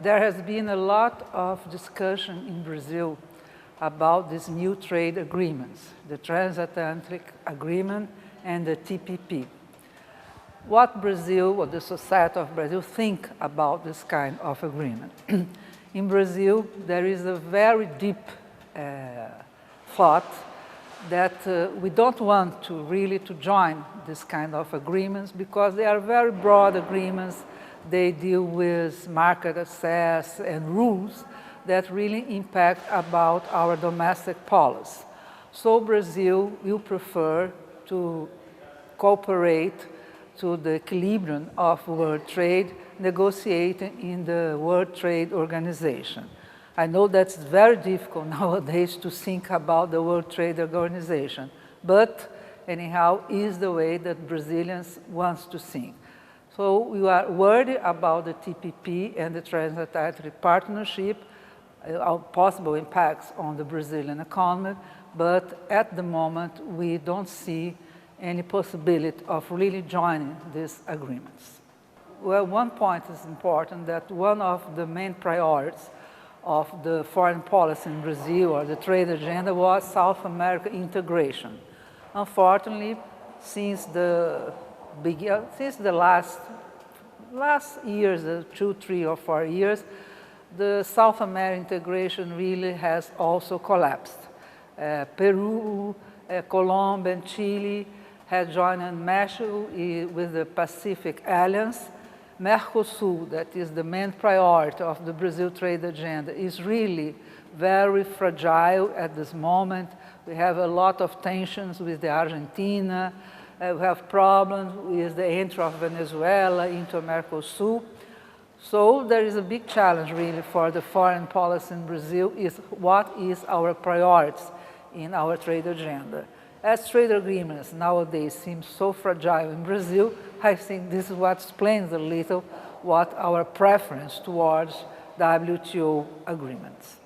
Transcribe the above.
There has been a lot of discussion in Brazil about these new trade agreements, the Transatlantic Agreement and the TPP. What Brazil, or the society of Brazil, think about this kind of agreement? In Brazil, there is a very deep thought that we don't want to really join this kind of agreements because they are very broad agreements. They deal with market access and rules that really impact about our domestic policy. So Brazil will prefer to cooperate to the equilibrium of world trade negotiated in the World Trade Organization. I know that's very difficult nowadays to think about the World Trade Organization, but anyhow is the way that Brazilians want to think. So we are worried about the TPP and the Transatlantic Partnership, possible impacts on the Brazilian economy, but at the moment we don't see any possibility of really joining these agreements. Well, one point is important, that one of the main priorities of the foreign policy in Brazil, or the trade agenda, was South America integration. Unfortunately, since the last years, 2, 3, or 4 years, the South American integration really has also collapsed. Peru, Colombia, and Chile have joined Mexico with the Pacific Alliance. Mercosur, that is the main priority of the Brazil trade agenda, is really very fragile at this moment. We have a lot of tensions with the Argentina. We have problems with the entry of Venezuela into Mercosur. So there is a big challenge really for the foreign policy in Brazil, is what is our priorities in our trade agenda. As trade agreements nowadays seem so fragile in Brazil, I think this is what explains a little what our preference towards WTO agreements.